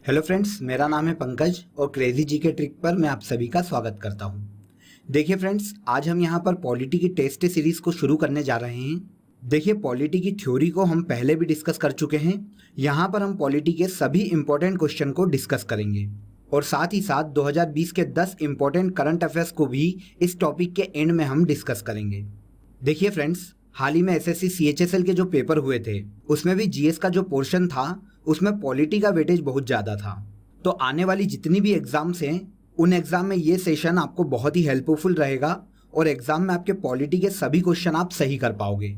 Hello friends, मेरा नाम है पंकज और क्रेजी जी के ट्रिक पर मैं आप सभी का स्वागत करता हूं। देखिए फ्रेंड्स, आज हम यहां पर पॉलिटी की टेस्ट सीरीज को शुरू करने जा रहे हैं। देखिए, पॉलिटी की थ्योरी को हम पहले भी डिस्कस कर चुके हैं। यहां पर हम पॉलिटी के सभी इंपॉर्टेंट क्वेश्चन को डिस्कस करेंगे और साथ ही साथ 2020 के 10 इंपॉर्टेंट करंट अफेयर्स को भी इस टॉपिक के एंड में हम डिस्कस करेंगे। देखिए फ्रेंड्स, हाल ही में एसएससी सीएचएसएल के जो पेपर हुए थे उसमें भी जीएस का जो पोर्शन था उसमें पॉलिटी का वेटेज बहुत ज़्यादा था। तो आने वाली जितनी भी एग्जाम्स हैं उन एग्जाम में ये सेशन आपको बहुत ही हेल्पफुल रहेगा और एग्जाम में आपके पॉलिटी के सभी क्वेश्चन आप सही कर पाओगे।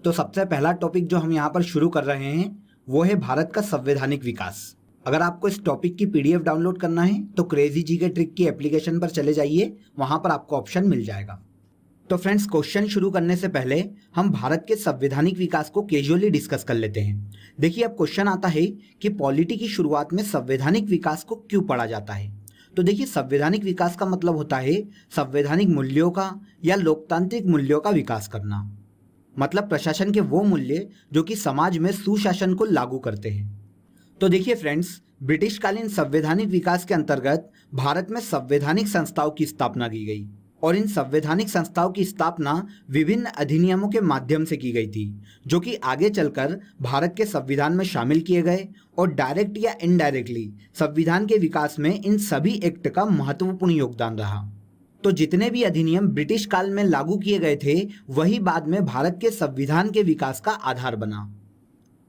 तो सबसे पहला टॉपिक जो हम यहाँ पर शुरू कर रहे हैं वो है भारत का संवैधानिक विकास। अगर आपको इस टॉपिक की पीडीएफ डाउनलोड करना है तो क्रेजी जी के ट्रिक की एप्लीकेशन पर चले जाइए, वहां पर आपको ऑप्शन मिल जाएगा। तो फ्रेंड्स, क्वेश्चन शुरू करने से पहले हम भारत के संवैधानिक विकास को कैजुअली डिस्कस कर लेते हैं। देखिए, अब क्वेश्चन आता है कि पॉलिटी की शुरुआत में संवैधानिक विकास को क्यों पढ़ा जाता है। तो देखिए, संवैधानिक विकास का मतलब होता है संवैधानिक मूल्यों का या लोकतांत्रिक मूल्यों का विकास करना। मतलब प्रशासन के वो मूल्य जो कि समाज में सुशासन को लागू करते हैं। तो देखिए फ्रेंड्स, ब्रिटिशकालीन संवैधानिक विकास के अंतर्गत भारत में संवैधानिक संस्थाओं की स्थापना की गई और इन संवैधानिक संस्थाओं की स्थापना विभिन्न अधिनियमों के माध्यम से की गई थी, जो कि आगे चलकर भारत के संविधान में शामिल किए गए और डायरेक्ट या इनडायरेक्टली संविधान के विकास में इन सभी एक्ट का महत्वपूर्ण योगदान रहा। तो जितने भी अधिनियम ब्रिटिश काल में लागू किए गए थे वही बाद में भारत के संविधान के विकास का आधार बना।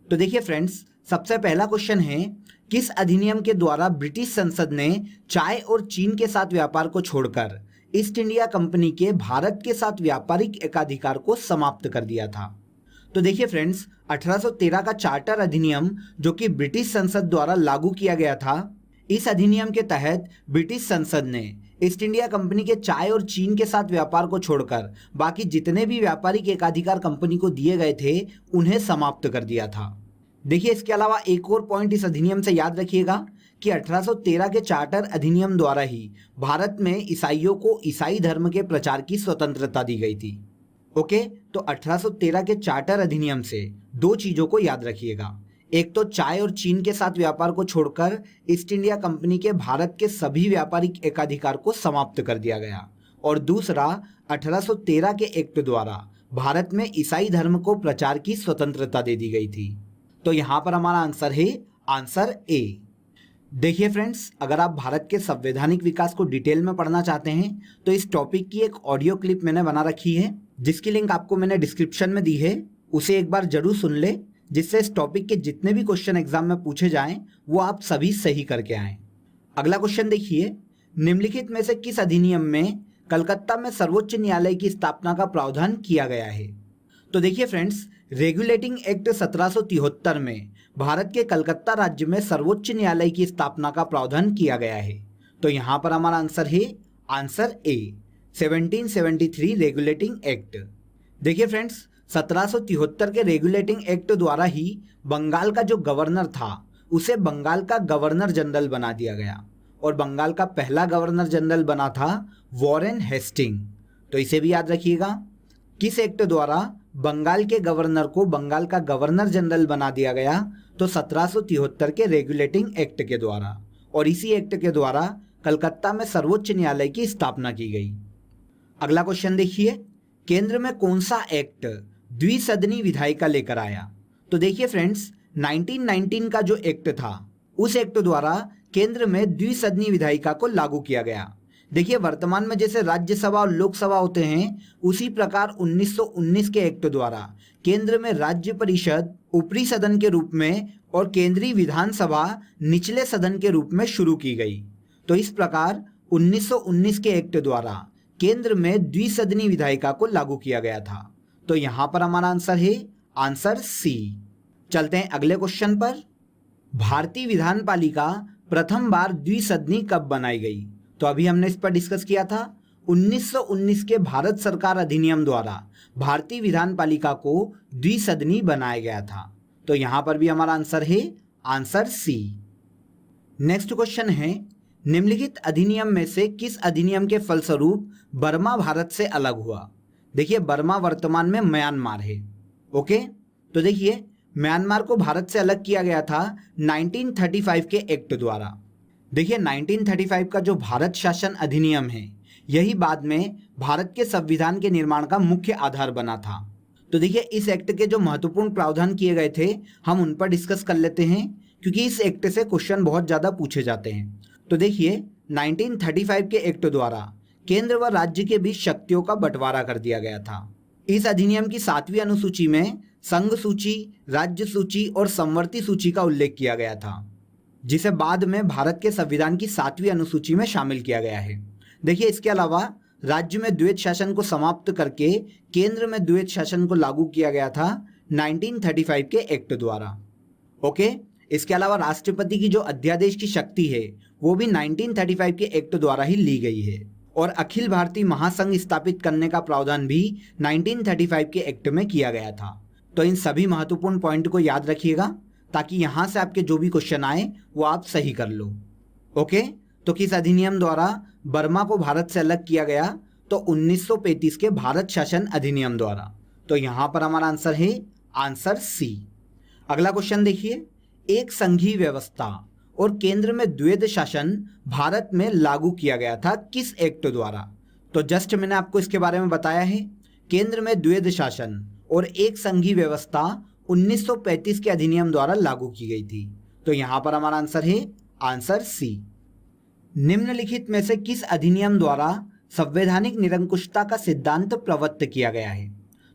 तो देखिए फ्रेंड्स, सबसे पहला क्वेश्चन है, किस अधिनियम के द्वारा ब्रिटिश संसद ने चाय और चीन के साथ व्यापार को छोड़कर ईस्ट इंडिया कंपनी के भारत के साथ व्यापारिक एकाधिकार को समाप्त कर दिया था। तो देखिए फ्रेंड्स, 1813 का चार्टर अधिनियम जो कि ब्रिटिश संसद द्वारा लागू किया गया था, इस अधिनियम के तहत ब्रिटिश संसद ने ईस्ट इंडिया कंपनी के चाय और चीन के साथ व्यापार को छोड़कर बाकी जितने भी व्यापारिक एकाधिकार कंपनी को दिए गए थे उन्हें समाप्त कर दिया था। देखिए, इसके अलावा एक और पॉइंट इस अधिनियम से याद रखिएगा कि 1813 के चार्टर अधिनियम द्वारा ही भारत में ईसाइयों को ईसाई धर्म के प्रचार की स्वतंत्रता दी गई थी। ओके, तो 1813 के चार्टर अधिनियम से दो चीजों को याद रखिएगा। एक तो चाय और चीन के साथ व्यापार को छोड़कर ईस्ट इंडिया कंपनी के भारत के सभी व्यापारिक एकाधिकार को समाप्त कर दिया गया, और दूसरा 1813 के एक्ट द्वारा भारत में ईसाई धर्म को प्रचार की स्वतंत्रता दे दी गई थी। तो यहां पर हमारा आंसर है आंसर ए। देखिए फ्रेंड्स, अगर आप भारत के संवैधानिक विकास को डिटेल में पढ़ना चाहते हैं तो इस टॉपिक की एक ऑडियो क्लिप मैंने बना रखी है, जिसकी लिंक आपको मैंने डिस्क्रिप्शन में दी है। उसे एक बार जरूर सुन ले, जिससे इस टॉपिक के जितने भी क्वेश्चन एग्जाम में पूछे जाएं वो आप सभी सही करके आएं। अगला क्वेश्चन देखिए, निम्नलिखित में से किस अधिनियम में कलकत्ता में सर्वोच्च न्यायालय की स्थापना का प्रावधान किया गया है। तो देखिए फ्रेंड्स, रेगुलेटिंग एक्ट 1773 में भारत के कलकत्ता राज्य में सर्वोच्च न्यायालय की स्थापना का प्रावधान किया गया है। तो यहां पर हमारा आंसर है आंसर ए, 1773 रेगुलेटिंग एक्ट। देखिए फ्रेंड्स, 1773 के रेगुलेटिंग एक्ट द्वारा ही बंगाल का जो गवर्नर था उसे बंगाल का गवर्नर जनरल बना दिया गया, और बंगाल का पहला गवर्नर जनरल बना था वॉरेन हेस्टिंग। तो इसे भी याद रखिएगा, किस एक्ट द्वारा बंगाल के गवर्नर को बंगाल का गवर्नर जनरल बना दिया गया, तो 1773 के रेगुलेटिंग एक्ट के द्वारा, और इसी एक्ट के द्वारा कलकत्ता में सर्वोच्च न्यायालय की स्थापना की गई। अगला क्वेश्चन देखिए, केंद्र में कौन सा एक्ट द्विसदनी विधायिका लेकर आया। तो देखिए फ्रेंड्स, 1919 का जो एक्ट था उस एक्ट द्वारा केंद्र में द्विसदनी विधायिका को लागू किया गया। देखिए, वर्तमान में जैसे राज्यसभा और लोकसभा होते हैं उसी प्रकार 1919 के एक्ट द्वारा केंद्र में राज्य परिषद ऊपरी सदन के रूप में और केंद्रीय विधानसभा निचले सदन के रूप में शुरू की गई। तो इस प्रकार 1919 के एक्ट द्वारा केंद्र में द्विसदनी विधायिका को लागू किया गया था। तो यहां पर हमारा आंसर है आंसर सी। चलते हैं अगले क्वेश्चन पर। भारतीय विधान पालिका प्रथम बार द्विसदनी कब बनाई गई। तो अभी हमने इस पर डिस्कस किया था, 1919 के भारत सरकार अधिनियम द्वारा भारतीय विधान पालिका को द्विसदनी बनाया गया था। तो यहां पर भी हमारा आंसर है आंसर सी। नेक्स्ट क्वेश्चन है, निम्नलिखित अधिनियम में से किस अधिनियम के फलस्वरूप बर्मा भारत से अलग हुआ। देखिए, बर्मा वर्तमान में म्यांमार है। ओके, तो देखिए, म्यांमार को भारत से अलग किया गया था 1935 के एक्ट द्वारा। देखिए 1935 का जो भारत शासन अधिनियम है, यही बाद में भारत के संविधान के निर्माण का मुख्य आधार बना था। तो देखिए इस एक्ट के जो महत्वपूर्ण प्रावधान किए गए थे, हम उन पर डिस्कस कर लेते हैं, क्योंकि इस एक्ट से क्वेश्चन बहुत ज़्यादा पूछे जाते हैं। तो देखिए 1935 के एक्ट द्वारा केंद्र व राज्य के बीच शक्तियों का बंटवारा कर दिया गया था। इस अधिनियम की 7वीं अनुसूची में संघ सूची, राज्य सूची और समवर्ती सूची का उल्लेख किया गया था, जिसे बाद में भारत के संविधान की 7वीं अनुसूची में शामिल किया गया है। देखिए इसके अलावा राज्य में द्वैध शासन को समाप्त करके केंद्र में द्वैध शासन को लागू किया गया था 1935 के एक्ट द्वारा। ओके, इसके अलावा राष्ट्रपति की जो अध्यादेश की शक्ति है, वो भी 1935 के एक्ट द्वारा ही ली गई है, और अखिल भारतीय महासंघ स्थापित करने का प्रावधान भी 1935 के एक्ट में किया गया था। तो इन सभी महत्वपूर्ण पॉइंट को याद रखिएगा, ताकि यहाँ से आपके जो भी क्वेश्चन आए वो आप सही कर लो। ओके, तो किस अधिनियम द्वारा बर्मा को भारत से अलग किया गया? तो 1935 के भारत शासन अधिनियम द्वारा। तो यहाँ पर हमारा आंसर है आंसर सी। अगला क्वेश्चन देखिए, एक संघीय व्यवस्था और केंद्र में द्वैध शासन भारत में लागू किया गया था किस एक्ट द्वारा? तो जस्ट मैंने आपको इसके बारे में बताया है। केंद्र में द्वैध शासन और एक संघीय व्यवस्था 1935 के अधिनियम द्वारा लागू की गई थी। तो यहाँ पर हमारा आंसर है आंसर सी। निम्नलिखित में से किस अधिनियम द्वारा संवैधानिक निरंकुशता का सिद्धांत प्रवृत्त किया गया है?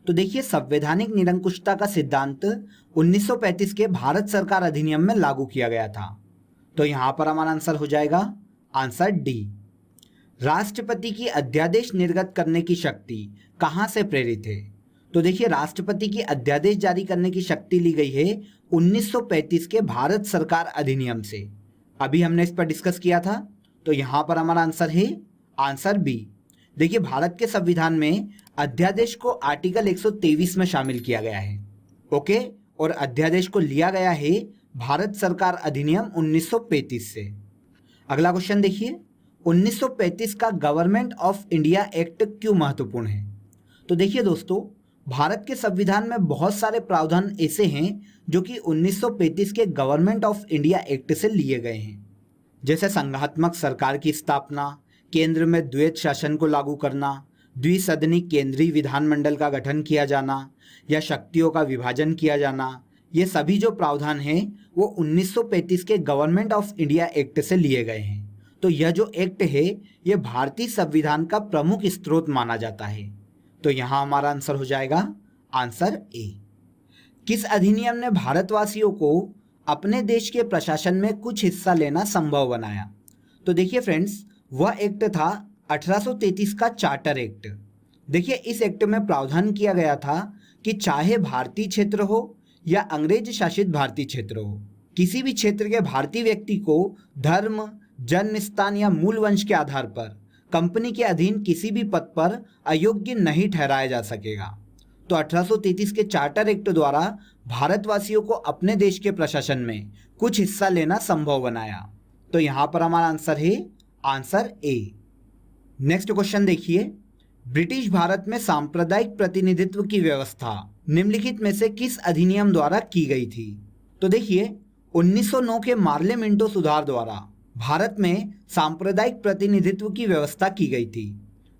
तो देखिए संवैधानिक निरंकुशता का सिद्धांत 1935 के भारत सरकार अधिनियम में लागू किया गया था। तो यहाँ पर हमारा आंसर हो जाएगा आंसर डी। राष्ट्रपति की अध्यादेश निर्गत करने की शक्ति कहाँ से प्रेरित है? तो देखिए राष्ट्रपति की अध्यादेश जारी करने की शक्ति ली गई है 1935 के भारत सरकार अधिनियम से। अभी हमने इस पर डिस्कस किया था। तो यहाँ पर हमारा आंसर है आंसर बी। देखिए भारत के संविधान में अध्यादेश को आर्टिकल 123 में शामिल किया गया है। ओके, और अध्यादेश को लिया गया है भारत सरकार अधिनियम 1935 से। अगला क्वेश्चन देखिए, 1935 का गवर्नमेंट ऑफ इंडिया एक्ट क्यों महत्वपूर्ण है? तो देखिए दोस्तों, भारत के संविधान में बहुत सारे प्रावधान ऐसे हैं जो कि 1935 के गवर्नमेंट ऑफ इंडिया एक्ट से लिए गए हैं, जैसे संघात्मक सरकार की स्थापना, केंद्र में द्वैध शासन को लागू करना, द्विसदनी केंद्रीय विधानमंडल का गठन किया जाना, या शक्तियों का विभाजन किया जाना। ये सभी जो प्रावधान हैं वो 1935 के गवर्नमेंट ऑफ इंडिया एक्ट से लिए गए हैं। तो यह जो एक्ट है ये भारतीय संविधान का प्रमुख स्रोत माना जाता है। तो यहाँ हमारा आंसर हो जाएगा आंसर ए। किस अधिनियम ने भारतवासियों को अपने देश के प्रशासन में कुछ हिस्सा लेना संभव बनाया? तो देखिए फ्रेंड्स, वह एक्ट था 1833 का चार्टर एक्ट। देखिए इस एक्ट में प्रावधान किया गया था कि चाहे भारतीय क्षेत्र हो या अंग्रेज शासित भारतीय क्षेत्र हो, किसी भी क्षेत्र के भारतीय व्यक्ति को धर्म, जन्म स्थान या मूल वंश के आधार पर कंपनी के अधीन किसी भी पद पर अयोग्य नहीं ठहराया जा सकेगा। तो 1833 के चार्टर एक्ट द्वारा भारतवासियों को अपने देश के प्रशासन में कुछ हिस्सा लेना संभव बनाया। तो यहाँ पर हमारा आंसर है आंसर ए। नेक्स्ट क्वेश्चन देखिए, ब्रिटिश भारत में सांप्रदायिक प्रतिनिधित्व की व्यवस्था निम्नलिखित में से किस अधिनियम द्वारा की गई थी? तो देखिए 1909 के मार्ले मिंटो सुधार द्वारा भारत में सांप्रदायिक प्रतिनिधित्व की व्यवस्था की गई थी।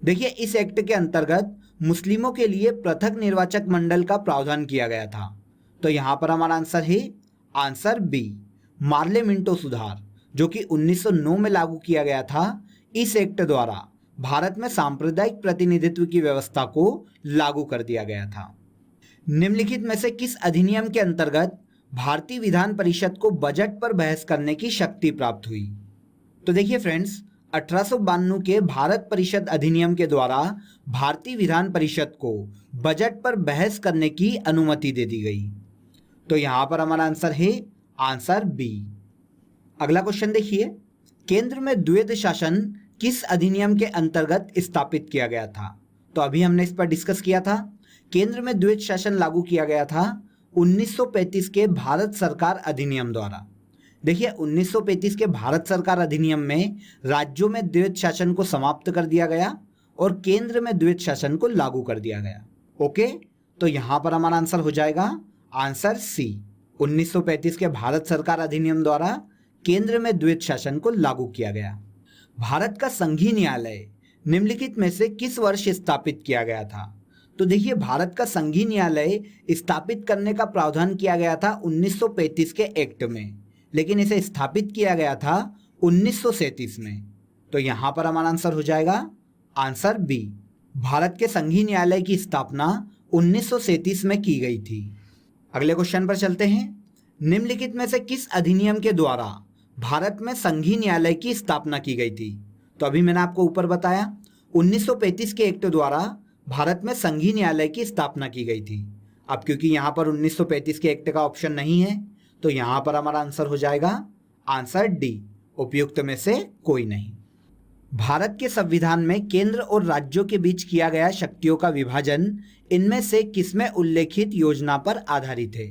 देखिए इस एक्ट के अंतर्गत मुस्लिमों के लिए पृथक निर्वाचक मंडल का प्रावधान किया गया था। तो यहाँ पर हमारा आंसर है आंसर बी, मार्ले मिंटो सुधार, जो कि 1909 में लागू किया गया था। इस एक्ट द्वारा भारत में सांप्रदायिक प्रतिनिधित्व की व्यवस्था को लागू कर दिया गया था। निम्नलिखित में से किस अधिनियम के अंतर्गत भारतीय विधान परिषद को बजट पर बहस करने की शक्ति प्राप्त हुई? तो देखिए फ्रेंड्स, 1892 के भारत परिषद अधिनियम के द्वारा भारतीय विधान परिषद को बजट पर बहस करने की अनुमति दे दी गई। तो यहाँ पर हमारा आंसर है आंसर बी। अगला क्वेश्चन देखिए, केंद्र में द्वैध शासन किस अधिनियम के अंतर्गत स्थापित किया गया था? तो अभी हमने इस पर डिस्कस किया था। केंद्र में द्वैध शासन लागू किया गया था 1935 के भारत सरकार अधिनियम द्वारा। देखिए 1935 के भारत सरकार अधिनियम में राज्यों में द्वैध शासन को समाप्त कर दिया गया और केंद्र में द्वैध शासन को लागू कर दिया गया। ओके, तो यहाँ पर हमारा आंसर हो जाएगा आंसर सी। 1935 के भारत सरकार अधिनियम द्वारा केंद्र में द्वैत शासन को लागू किया गया। भारत का संघीय न्यायालय निम्नलिखित में से किस वर्ष स्थापित किया गया था? तो देखिए, भारत का संघीय न्यायालय स्थापित करने का प्रावधान किया गया था 1935 के एक्ट में, लेकिन इसे स्थापित किया गया था 1937 में। तो यहां पर हमारा आंसर हो जाएगा आंसर बी। भारत के संघीय न्यायालय की स्थापना 1937 में की गई थी। अगले क्वेश्चन पर चलते हैं। निम्नलिखित में से किस अधिनियम के द्वारा भारत में संघीय न्यायालय की स्थापना की गई थी? तो अभी मैंने आपको ऊपर बताया 1935 के एक्ट द्वारा भारत में संघीय न्यायालय की स्थापना की गई थी। अब क्योंकि यहाँ पर 1935 के एक्ट का ऑप्शन नहीं है, तो यहाँ पर हमारा आंसर हो जाएगा आंसर डी, उपयुक्त में से कोई नहीं। भारत के संविधान में केंद्र और राज्यों के बीच किया गया शक्तियों का विभाजन इनमें से किसमें उल्लेखित योजना पर आधारित है?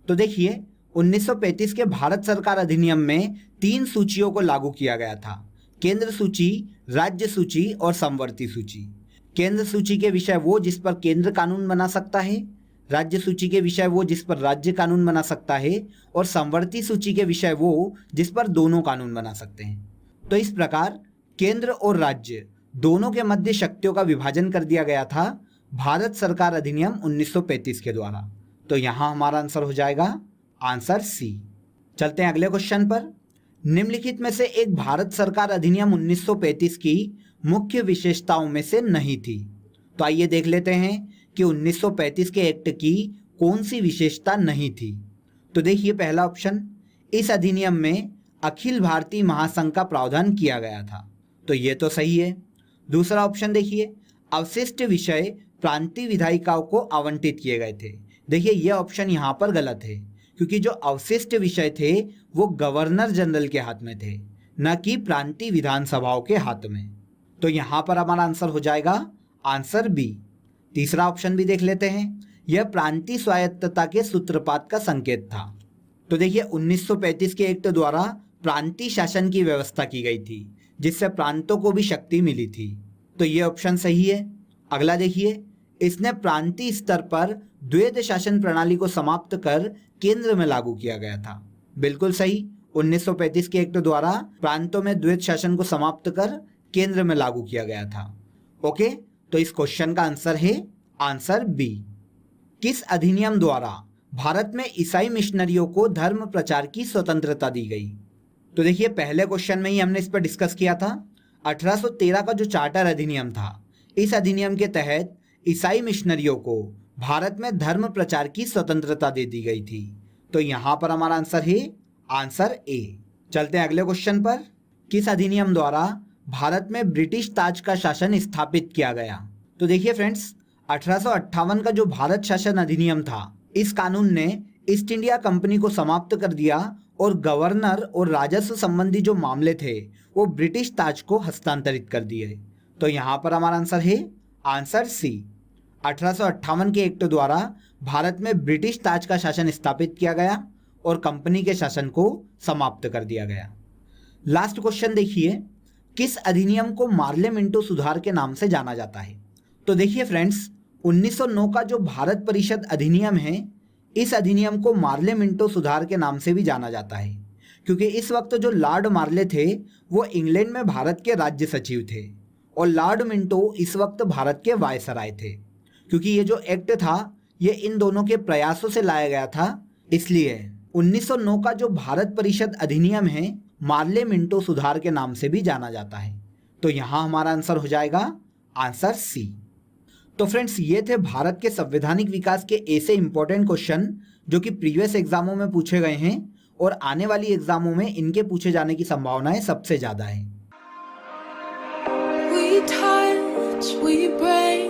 तो देखिए, 1935 के भारत सरकार अधिनियम में 3 सूचियों को लागू किया गया था: केंद्र सूची, राज्य सूची और समवर्ती सूची। केंद्र सूची के विषय वो जिस पर केंद्र कानून बना सकता है, राज्य सूची के विषय वो जिस पर राज्य कानून बना सकता है, और समवर्ती सूची के विषय वो जिस पर दोनों कानून बना सकते हैं। तो इस प्रकार केंद्र और राज्य दोनों के मध्य शक्तियों का विभाजन कर दिया गया था भारत सरकार अधिनियम 1935 के द्वारा। तो यहां हमारा आंसर हो जाएगा आंसर सी। चलते हैं अगले क्वेश्चन पर। निम्नलिखित में से एक भारत सरकार अधिनियम 1935 की मुख्य विशेषताओं में से नहीं थी। तो आइए देख लेते हैं कि 1935 के एक्ट की कौन सी विशेषता नहीं थी। तो देखिए, पहला ऑप्शन, इस अधिनियम में अखिल भारतीय महासंघ का प्रावधान किया गया था। तो ये तो सही है। दूसरा ऑप्शन देखिए, अवशिष्ट विषय प्रांतीय विधायिकाओं को आवंटित किए गए थे। देखिए, ये ऑप्शन यहाँ पर गलत है, क्योंकि जो अवशिष्ट विषय थे वो गवर्नर जनरल के हाथ में थे, न कि प्रांतीय विधानसभाओं के हाथ में। तो यहाँ पर हमारा आंसर हो जाएगा आंसर बी। तीसरा ऑप्शन भी देख लेते हैं। यह प्रांतीय स्वायत्तता के सूत्रपात का संकेत था। तो देखिए, 1935 के एक्ट द्वारा प्रांतीय शासन की व्यवस्था की गई थी, जिससे प्रांतों को भी शक्ति मिली थी। तो ये ऑप्शन सही है। अगला देखिए, इसने प्रांतीय स्तर पर द्वैध शासन प्रणाली को समाप्त कर केंद्र में लागू किया गया था। बिल्कुल सही। 1935 के एक्ट द्वारा प्रांतों में द्वैध शासन को समाप्त कर केंद्र में लागू किया गया था। ओके, तो इस क्वेश्चन का आंसर है आंसर बी। किस अधिनियम द्वारा भारत में ईसाई मिशनरियों को धर्म प्रचार की स्वतंत्रता दी गई? तो देखिए, पहले क्वेश्चन में ही हमने इस पर डिस्कस किया था। 1813 का जो चार्टर अधिनियम था, इस अधिनियम के तहत ईसाई मिशनरियों को भारत में धर्म प्रचार की स्वतंत्रता दे दी गई थी। तो यहां पर हमारा आंसर है आंसर ए। चलते हैं अगले क्वेश्चन पर। किस अधिनियम द्वारा भारत में ब्रिटिश ताज का शासन स्थापित किया गया? तो देखिए फ्रेंड्स, 1858 का जो भारत शासन अधिनियम था, इस कानून ने ईस्ट इंडिया कंपनी को समाप्त कर दिया और गवर्नर और राजस्व संबंधी जो मामले थे वो ब्रिटिश ताज को हस्तांतरित कर दिए। तो यहाँ पर हमारा आंसर है आंसर सी। 1858 के एक्ट द्वारा भारत में ब्रिटिश ताज का शासन स्थापित किया गया और कंपनी के शासन को समाप्त कर दिया गया। लास्ट क्वेश्चन देखिए, किस अधिनियम को मार्ले मिंटो सुधार के नाम से जाना जाता है? तो देखिए फ्रेंड्स, 1909 का जो भारत परिषद अधिनियम है, इस अधिनियम को मार्ले मिंटो सुधार के नाम से भी जाना जाता है, क्योंकि इस वक्त जो लॉर्ड मार्ले थे वो इंग्लैंड में भारत के राज्य सचिव थे और लॉर्ड मिंटो इस वक्त भारत के वायसराय थे। क्योंकि ये जो एक्ट था ये इन दोनों के प्रयासों से लाया गया था, इसलिए 1909 का जो भारत परिषद अधिनियम है मार्ले मिंटो सुधार के नाम से भी जाना जाता है। तो यहाँ हमारा आंसर हो जाएगा आंसर सी। तो फ्रेंड्स, ये थे भारत के संवैधानिक विकास के ऐसे इंपॉर्टेंट क्वेश्चन जो कि प्रीवियस एग्जामों में पूछे गए हैं और आने वाली एग्जामों में इनके पूछे जाने की संभावनाएं सबसे ज्यादा है। We touch, we break.